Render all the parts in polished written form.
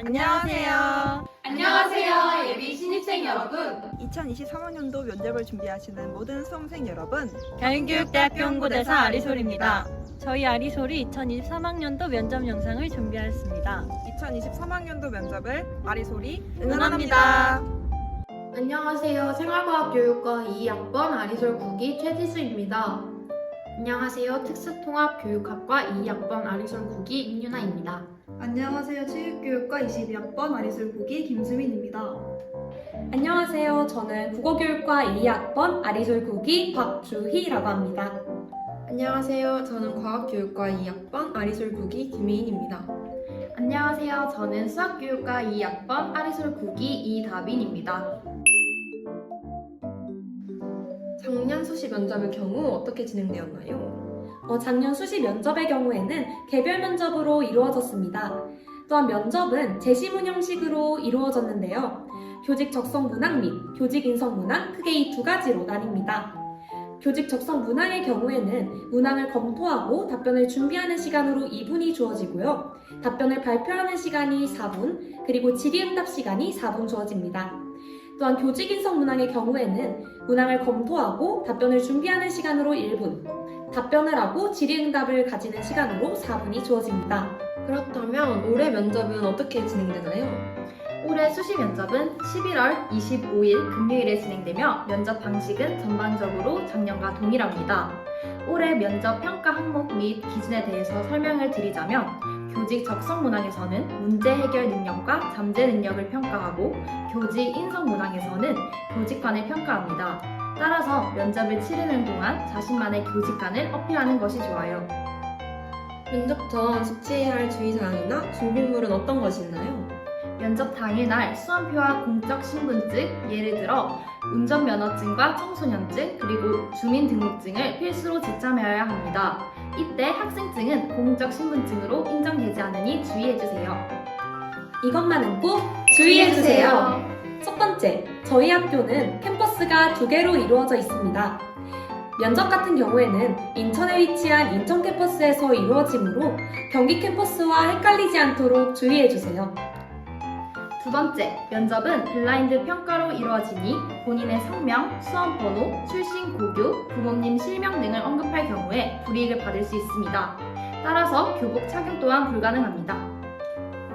안녕하세요. 안녕하세요, 예비 신입생 여러분. 2023학년도 면접을 준비하시는 모든 수험생 여러분, 경인교육대학교 홍보대사 아리솔입니다. 저희 아리솔이 2023학년도 면접 영상을 준비하였습니다. 2023학년도 면접을 아리솔이 응원합니다. 안녕하세요. 생활과학교육과 2학번 아리솔 9기 최지수입니다. 안녕하세요. 특수통합교육학과 2학번 아리솔 9기 임유나입니다. 안녕하세요. 체육교육과 22학번 아리솔 9기 김수민입니다. 안녕하세요. 저는 국어교육과 2학번 아리솔 9기 박주희라고 합니다. 안녕하세요. 저는 과학교육과 2학번 아리솔 9기 김혜인입니다. 안녕하세요. 저는 수학교육과 2학번 아리솔 9기 이다빈입니다. 작년 수시 면접의 경우 어떻게 진행되었나요? 작년 수시 면접의 경우에는 개별 면접으로 이루어졌습니다. 또한 면접은 재시문 형식으로 이루어졌는데요. 교직 적성 문항 및 교직 인성 문항 크게 이 두 가지로 나뉩니다. 교직 적성 문항의 경우에는 문항을 검토하고 답변을 준비하는 시간으로 2분이 주어지고요. 답변을 발표하는 시간이 4분, 그리고 질의응답 시간이 4분 주어집니다. 또한 교직 인성 문항의 경우에는 문항을 검토하고 답변을 준비하는 시간으로 1분, 답변을 하고 질의응답을 가지는 시간으로 4분이 주어집니다. 그렇다면 올해 면접은 어떻게 진행되나요? 올해 수시 면접은 11월 25일 금요일에 진행되며 면접 방식은 전반적으로 작년과 동일합니다. 올해 면접 평가 항목 및 기준에 대해서 설명을 드리자면 교직 적성 문항에서는 문제 해결 능력과 잠재 능력을 평가하고 교직 인성 문항에서는 교직관을 평가합니다. 따라서 면접을 치르는 동안 자신만의 교직관을 어필하는 것이 좋아요. 면접 전 숙지해야 할 주의사항이나 준비물은 어떤 것이 있나요? 면접 당일날 수험표와 공적 신분증, 예를 들어 운전면허증과 청소년증, 그리고 주민등록증을 필수로 지참해야 합니다. 이때 학생증은 공적 신분증으로 인정되지 않으니 주의해주세요. 이것만은 꼭 주의해주세요. 첫 번째, 저희 학교는 캠퍼스가 2개로 이루어져 있습니다. 면접 같은 경우에는 인천에 위치한 인천 캠퍼스에서 이루어지므로 경기 캠퍼스와 헷갈리지 않도록 주의해주세요. 두 번째, 면접은 블라인드 평가로 이루어지니 본인의 성명, 수험번호, 출신 고교, 부모님 실명 등을 언급할 경우에 불이익을 받을 수 있습니다. 따라서 교복 착용 또한 불가능합니다.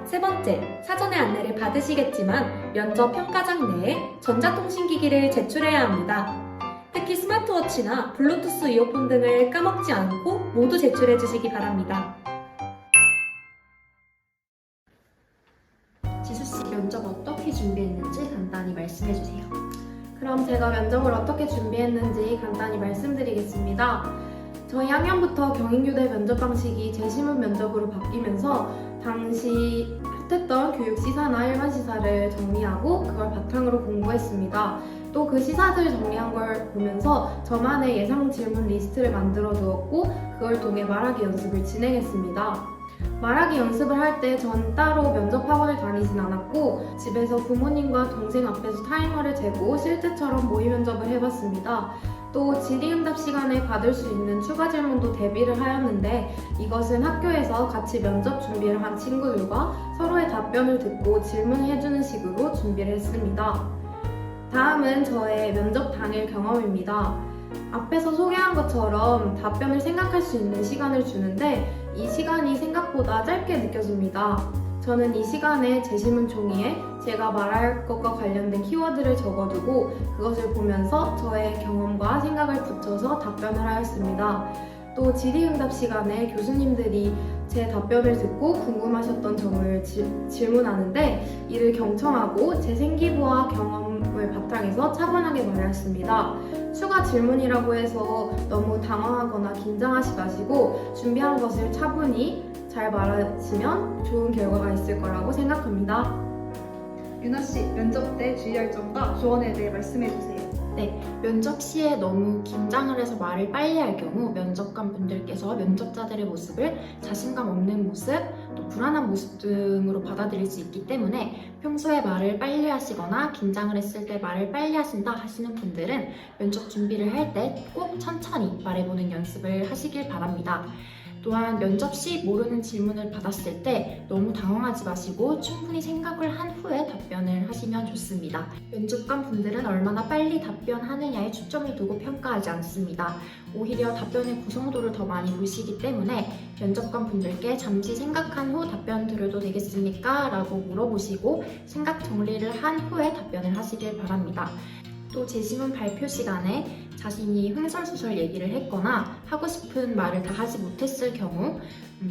세 번째, 사전에 안내를 받으시겠지만 면접 평가장 내에 전자통신기기를 제출해야 합니다. 특히 스마트워치나 블루투스 이어폰 등을 까먹지 않고 모두 제출해 주시기 바랍니다. 지수씨, 면접 어떻게 준비했는지 간단히 말씀해주세요. 그럼 제가 면접을 어떻게 준비했는지 간단히 말씀드리겠습니다. 저희 학년부터 경인교대 면접 방식이 재시문 면접으로 바뀌면서 당시 핫했던 교육 시사나 일반 시사를 정리하고 그걸 바탕으로 공부했습니다. 또 그 시사들 정리한 걸 보면서 저만의 예상 질문 리스트를 만들어 두었고 그걸 통해 말하기 연습을 진행했습니다. 말하기 연습을 할 때 전 따로 면접 학원을 다니진 않았고 집에서 부모님과 동생 앞에서 타이머를 재고 실제처럼 모의 면접을 해봤습니다. 또 질의응답 시간에 받을 수 있는 추가 질문도 대비를 하였는데 이것은 학교에서 같이 면접 준비를 한 친구들과 서로의 답변을 듣고 질문을 해주는 식으로 준비를 했습니다. 다음은 저의 면접 당일 경험입니다. 앞에서 소개한 것처럼 답변을 생각할 수 있는 시간을 주는데 이 시간이 생각보다 짧게 느껴집니다. 저는 이 시간에 제시문 종이에 제가 말할 것과 관련된 키워드를 적어두고 그것을 보면서 저의 경험과 생각을 붙여서 답변을 하였습니다. 또 질의응답 시간에 교수님들이 제 답변을 듣고 궁금하셨던 점을 질문하는데 이를 경청하고 제 생기부와 경험을 바탕해서 차분하게 말하였습니다. 추가 질문이라고 해서 너무 당황하거나 긴장하지 마시고 준비한 것을 차분히 잘 말하시면 좋은 결과가 있을 거라고 생각합니다. 유나씨, 면접 때 주의할 점과 조언에 대해 말씀해주세요. 네, 면접 시에 너무 긴장을 해서 말을 빨리 할 경우 면접관 분들께서 면접자들의 모습을 자신감 없는 모습, 또 불안한 모습 등으로 받아들일 수 있기 때문에 평소에 말을 빨리 하시거나 긴장을 했을 때 말을 빨리 하신다 하시는 분들은 면접 준비를 할 때 꼭 천천히 말해보는 연습을 하시길 바랍니다. 또한 면접 시 모르는 질문을 받았을 때 너무 당황하지 마시고 충분히 생각을 한 후에 답변을 하시면 좋습니다. 면접관 분들은 얼마나 빨리 답변하느냐에 초점을 두고 평가하지 않습니다. 오히려 답변의 구성도를 더 많이 보시기 때문에 면접관 분들께 잠시 생각한 후 답변 드려도 되겠습니까? 라고 물어보시고 생각 정리를 한 후에 답변을 하시길 바랍니다. 또 제시문 발표 시간에 자신이 횡설수설 얘기를 했거나 하고 싶은 말을 다 하지 못했을 경우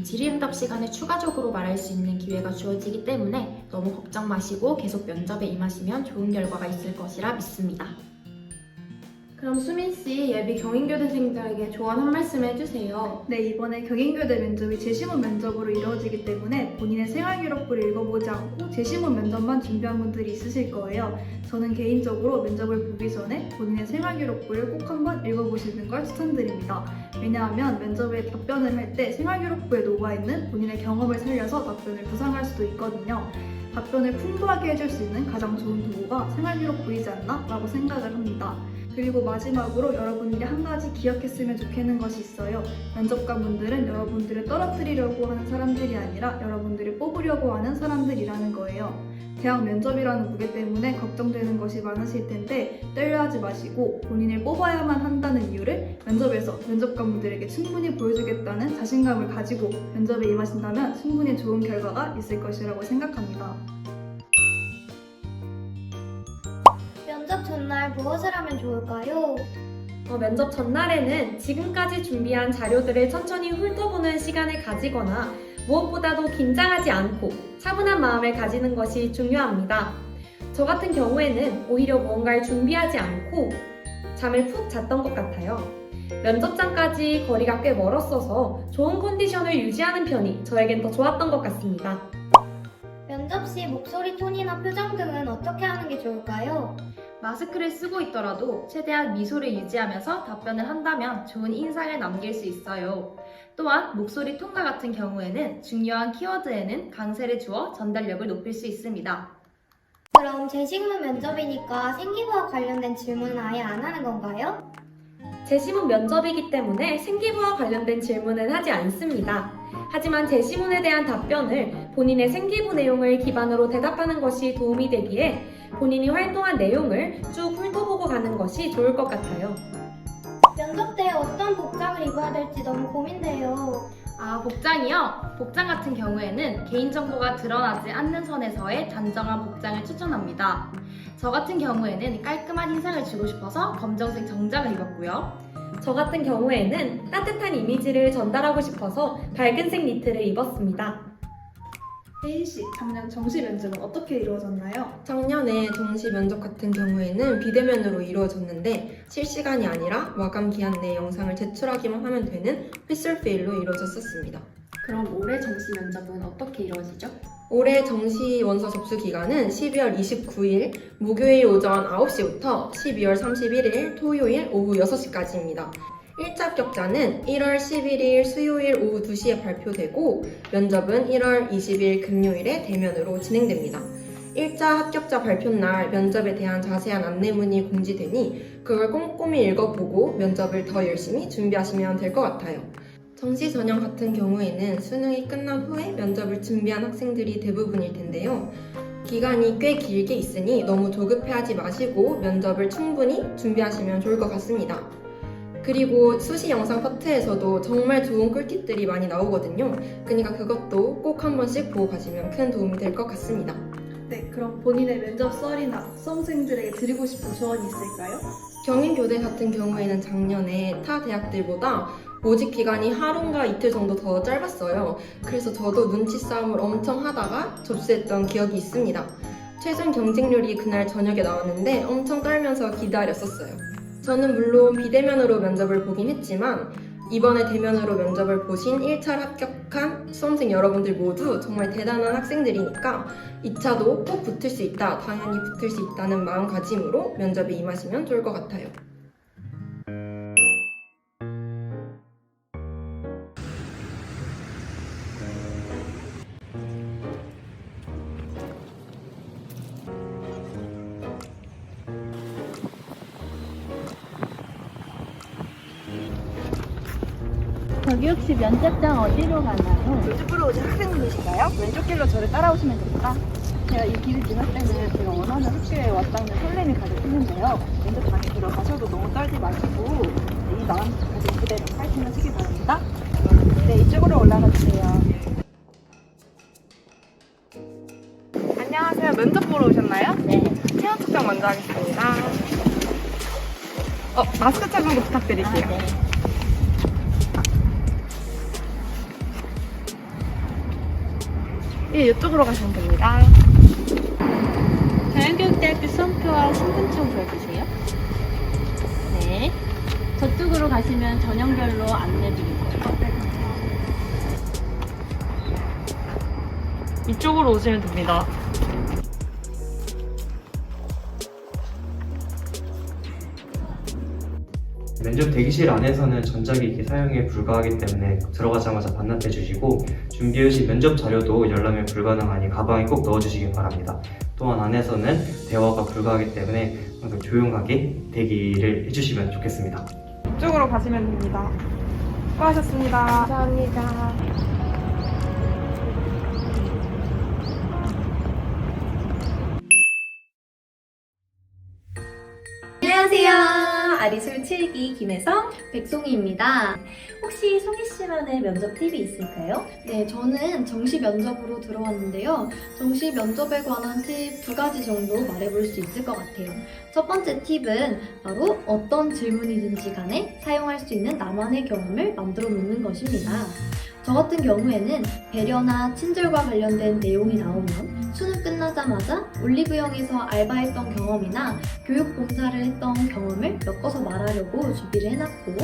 질의응답 시간에 추가적으로 말할 수 있는 기회가 주어지기 때문에 너무 걱정 마시고 계속 면접에 임하시면 좋은 결과가 있을 것이라 믿습니다. 그럼 수민씨, 예비 경인교대생들에게 조언 한 말씀 해주세요. 네, 이번에 경인교대 면접이 제시문 면접으로 이루어지기 때문에 본인의 생활기록부를 읽어보지 않고 제시문 면접만 준비한 분들이 있으실 거예요. 저는 개인적으로 면접을 보기 전에 본인의 생활기록부를 꼭 한번 읽어보시는 걸 추천드립니다. 왜냐하면 면접에 답변을 할 때 생활기록부에 녹아있는 본인의 경험을 살려서 답변을 구상할 수도 있거든요. 답변을 풍부하게 해줄 수 있는 가장 좋은 도구가 생활기록부이지 않나? 라고 생각을 합니다. 그리고 마지막으로 여러분들이 한 가지 기억했으면 좋겠는 것이 있어요. 면접관분들은 여러분들을 떨어뜨리려고 하는 사람들이 아니라 여러분들을 뽑으려고 하는 사람들이라는 거예요. 대학 면접이라는 무게 때문에 걱정되는 것이 많으실 텐데 떨려하지 마시고 본인을 뽑아야만 한다는 이유를 면접에서 면접관분들에게 충분히 보여주겠다는 자신감을 가지고 면접에 임하신다면 충분히 좋은 결과가 있을 것이라고 생각합니다. 면접 전날 무엇을 하면 좋을까요? 면접 전날에는 지금까지 준비한 자료들을 천천히 훑어보는 시간을 가지거나 무엇보다도 긴장하지 않고 차분한 마음을 가지는 것이 중요합니다. 저 같은 경우에는 오히려 무언가를 준비하지 않고 잠을 푹 잤던 것 같아요. 면접장까지 거리가 꽤 멀었어서 좋은 컨디션을 유지하는 편이 저에겐 더 좋았던 것 같습니다. 면접 시 목소리 톤이나 표정 등은 어떻게 하는 게 좋을까요? 마스크를 쓰고 있더라도 최대한 미소를 유지하면서 답변을 한다면 좋은 인상을 남길 수 있어요. 또한 목소리 톤과 같은 경우에는 중요한 키워드에는 강세를 주어 전달력을 높일 수 있습니다. 그럼 제식문 면접이니까 생기부와 관련된 질문은 아예 안 하는 건가요? 제시문 면접이기 때문에 생기부와 관련된 질문은 하지 않습니다. 하지만 제시문에 대한 답변을 본인의 생기부 내용을 기반으로 대답하는 것이 도움이 되기에 본인이 활동한 내용을 쭉 훑어보고 가는 것이 좋을 것 같아요. 면접 때 어떤 복장을 입어야 될지 너무 고민돼요. 복장이요? 복장 같은 경우에는 개인정보가 드러나지 않는 선에서의 단정한 복장을 추천합니다. 저 같은 경우에는 깔끔한 인상을 주고 싶어서 검정색 정장을 입었고요. 저 같은 경우에는 따뜻한 이미지를 전달하고 싶어서 밝은색 니트를 입었습니다. 혜인씨, 작년 정시 면접은 어떻게 이루어졌나요? 작년에 정시 면접 같은 경우에는 비대면으로 이루어졌는데 실시간이 아니라 마감 기한 내 영상을 제출하기만 하면 되는 패스페일로 이루어졌었습니다. 그럼 올해 정시 면접은 어떻게 이루어지죠? 올해 정시 원서 접수 기간은 12월 29일 목요일 오전 9시부터 12월 31일 토요일 오후 6시까지입니다. 1차 합격자는 1월 11일 수요일 오후 2시에 발표되고 면접은 1월 20일 금요일에 대면으로 진행됩니다. 1차 합격자 발표날 면접에 대한 자세한 안내문이 공지되니 그걸 꼼꼼히 읽어보고 면접을 더 열심히 준비하시면 될 것 같아요. 정시 전형 같은 경우에는 수능이 끝난 후에 면접을 준비한 학생들이 대부분일 텐데요. 기간이 꽤 길게 있으니 너무 조급해하지 마시고 면접을 충분히 준비하시면 좋을 것 같습니다. 그리고 수시 영상 파트에서도 정말 좋은 꿀팁들이 많이 나오거든요. 그러니까 그것도 꼭 한 번씩 보고 가시면 큰 도움이 될 것 같습니다. 네, 그럼 본인의 면접 썰이나 수험생들에게 드리고 싶은 조언이 있을까요? 경인교대 같은 경우에는 작년에 타 대학들보다 모집 기간이 하루인가 이틀 정도 더 짧았어요. 그래서 저도 눈치 싸움을 엄청 하다가 접수했던 기억이 있습니다. 최종 경쟁률이 그날 저녁에 나왔는데 엄청 떨면서 기다렸었어요. 저는 물론 비대면으로 면접을 보긴 했지만 이번에 대면으로 면접을 보신 1차를 합격한 수험생 여러분들 모두 정말 대단한 학생들이니까 2차도 꼭 붙을 수 있다, 당연히 붙을 수 있다는 마음가짐으로 면접에 임하시면 좋을 것 같아요. 여기 혹시 면접장 어디로 가나요? 면접보러 오신 학생분이신가요? 왼쪽 길로 저를 따라오시면 됩니다. 제가 이 길을 지날 때는 제가 원하는 학교에 왔다는 설렘이 가득 드는데요. 면접장에 들어가셔도 너무 떨지 마시고 이 마음 가진 그대로 파이팅하시기 바랍니다. 네, 이쪽으로 올라가 주세요. 안녕하세요. 면접 보러 오셨나요? 네. 체온 측정 먼저 하겠습니다. 마스크 착용도 부탁드릴게요. 네. 예, 이쪽으로 가시면 됩니다. 자연교육대학교 수험표와 신분증 보여주세요. 네. 저쪽으로 가시면 전형별로 안내드릴 거예요. 이쪽으로 오시면 됩니다. 면접 대기실 안에서는 전자기기 사용에 불가하기 때문에 들어가자마자 반납해 주시고 준비해 오신 면접 자료도 열람에 불가능하니 가방에 꼭 넣어주시기 바랍니다. 또한 안에서는 대화가 불가하기 때문에 항상 조용하게 대기를 해주시면 좋겠습니다. 이쪽으로 가시면 됩니다. 수고하셨습니다. 감사합니다. 안녕하세요. 아리솔 7기 김혜성. 백송이입니다. 혹시 송희 씨만의 면접 팁이 있을까요? 네, 저는 정시 면접으로 들어왔는데요. 정시 면접에 관한 팁 2가지 정도 말해볼 수 있을 것 같아요. 첫 번째 팁은 바로 어떤 질문이든지 간에 사용할 수 있는 나만의 경험을 만들어 놓는 것입니다. 저 같은 경우에는 배려나 친절과 관련된 내용이 나오면 수능 끝나자마자 올리브영에서 알바했던 경험이나 교육봉사를 했던 경험을 엮어서 말하려고 준비를 해놨고,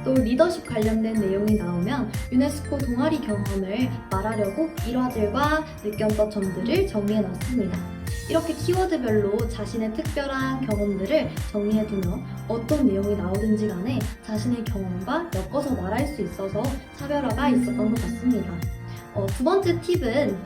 또 리더십 관련된 내용이 나오면 유네스코 동아리 경험을 말하려고 일화들과 느꼈던 점들을 정리해놨습니다. 이렇게 키워드별로 자신의 특별한 경험들을 정리해두면 어떤 내용이 나오든지 간에 자신의 경험과 엮어서 말할 수 있어서 차별화가 있었던 것 같습니다. 두 번째 팁은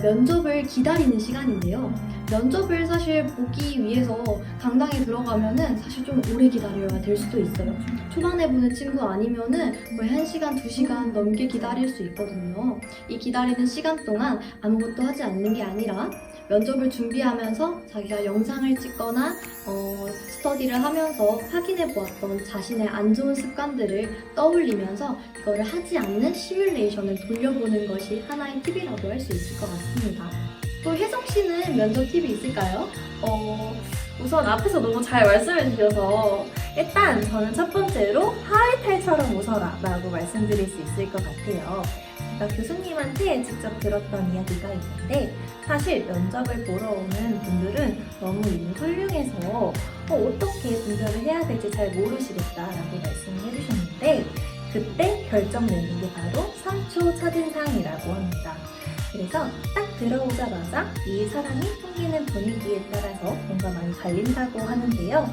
면접을 기다리는 시간인데요. 면접을 사실 보기 위해서 강당에 들어가면은 사실 좀 오래 기다려야 될 수도 있어요. 초반에 보는 친구 아니면은 거의 1시간, 2시간 넘게 기다릴 수 있거든요. 이 기다리는 시간 동안 아무것도 하지 않는 게 아니라 면접을 준비하면서 자기가 영상을 찍거나 스터디를 하면서 확인해 보았던 자신의 안 좋은 습관들을 떠올리면서 이거를 하지 않는 시뮬레이션을 돌려보는 것이 하나의 팁이라고 할 수 있을 것 같습니다. 또 혜성 씨는 면접 팁이 있을까요? 우선 앞에서 너무 잘 말씀해 주셔서 일단 저는 첫 번째로 하회탈처럼 웃어라 라고 말씀드릴 수 있을 것 같아요. 제가 교수님한테 직접 들었던 이야기가 있는데, 사실 면접을 보러 오는 분들은 너무 이미 훌륭해서 어떻게 분별을 해야 될지 잘 모르시겠다라고 말씀을 해주셨는데, 그때 결정내는 게 바로 3초 첫인상이라고 합니다. 그래서 딱 들어오자마자 이 사람이 풍기는 분위기에 따라서 뭔가 많이 갈린다고 하는데요.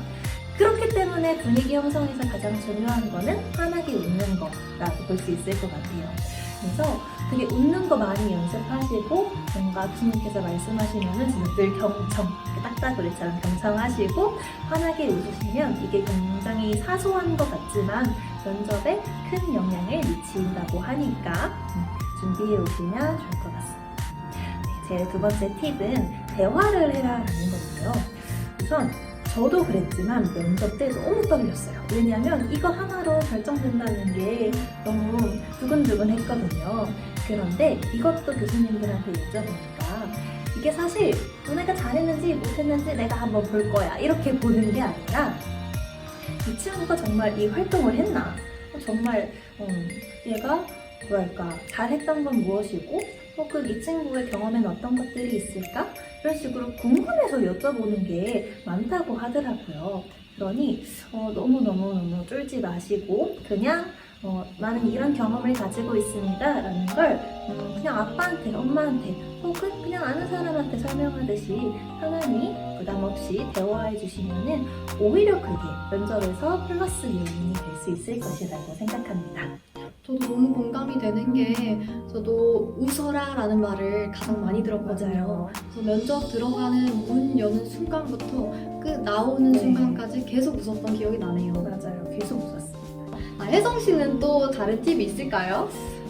그렇기 때문에 분위기 형성에서 가장 중요한 거는 환하게 웃는 거라고 볼 수 있을 것 같아요. 그래서 되게 웃는 거 많이 연습하시고, 뭔가 교수님께서 말씀하시면은 진짜 늘 경청, 딱따구리처럼 경청하시고 환하게 웃으시면 이게 굉장히 사소한 것 같지만 면접에 큰 영향을 미친다고 하니까 준비해 오시면 좋을 것 같습니다. 네, 제 두 번째 팁은 대화를 해라라는 건데요. 우선 저도 그랬지만 면접 때 너무 떨렸어요. 왜냐하면 이거 하나로 결정된다는 게 너무 두근두근 했거든요. 그런데 이것도 교수님들한테 여쭤보니까 이게 사실 너네가 잘했는지 못했는지 내가 한번 볼 거야 이렇게 보는 게 아니라 이 친구가 정말 이 활동을 했나? 정말 얘가 뭐랄까 잘했던 건 무엇이고 혹은 이 친구의 경험에는 어떤 것들이 있을까? 이런 식으로 궁금해서 여쭤보는 게 많다고 하더라고요. 그러니 너무 쫄지 마시고 그냥 나는 이런 경험을 가지고 있습니다 라는 걸 그냥 아빠한테, 엄마한테 혹은 그냥 아는 사람한테 설명하듯이 편안히 부담 없이 대화해 주시면은 오히려 그게 면접에서 플러스 요인이 될 수 있을 것이라고 생각합니다. 저도 너무 공감이 되는 게, 저도 웃어라 라는 말을 가장 많이 들었거든요. 그래서 면접 들어가는 문 여는 순간부터 끝 나오는 순간까지 계속 웃었던 기억이 나네요. 맞아요. 계속 웃었어요. 혜성 씨는 또 다른 팁이 있을까요?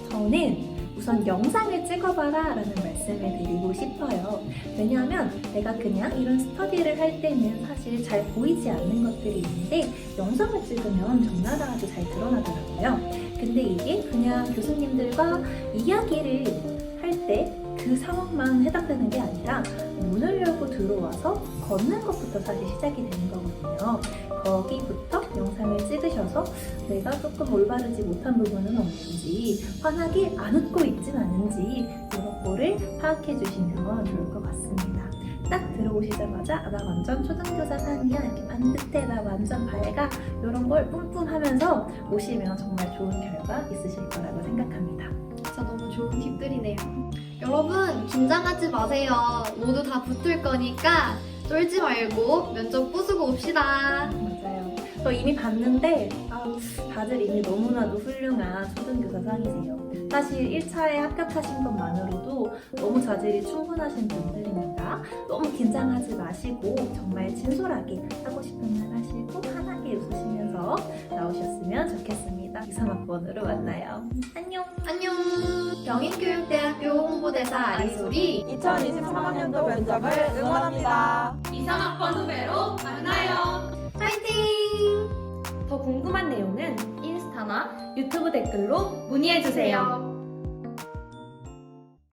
저는 우선 영상을 찍어봐라 라는 말씀을 드리고 싶어요. 왜냐하면 내가 그냥 이런 스터디를 할 때는 사실 잘 보이지 않는 것들이 있는데 영상을 찍으면 적나라하게 잘 드러나더라고요. 근데 이게 그냥 교수님들과 이야기를 할 때 그 상황만 해당되는 게 아니라 문을 열고 들어와서 걷는 것부터 사실 시작이 되는 거거든요. 거기부터 영상을 찍으셔서 내가 조금 올바르지 못한 부분은 없는지, 환하게 안 웃고 있진 않은지 이런 거를 파악해 주시면 좋을 것 같습니다. 딱 들어오시자마자 나 완전 초등교사 4학년 이렇게 반듯해, 나 완전 밝아, 이런 걸 뿜뿜하면서 오시면 정말 좋은 결과 있으실 거라고 생각합니다. 진짜 너무 좋은 팁들이네요. 여러분 긴장하지 마세요. 모두 다 붙을 거니까 쫄지 말고 면접 부수고 옵시다. 맞아요. 저 이미 봤는데 다들 이미 너무나도 훌륭한 초등교사상이세요. 사실 1차에 합격하신 것만으로도 너무 자질이 충분하신 분들입니다. 너무 긴장하지 마시고 정말 진솔하게 하고 싶은 말 하시고 환하게 웃으시면서 나오셨으면 좋겠습니다. 2, 3학번으로 만나요. 안녕! 안녕. 경인교육대학교 홍보대사 아리솔이 2023학년도 면접을 응원합니다. 2, 3학번 후배로 만나요. 파이팅! 더 궁금한 내용은 인스타나 유튜브 댓글로 문의해주세요.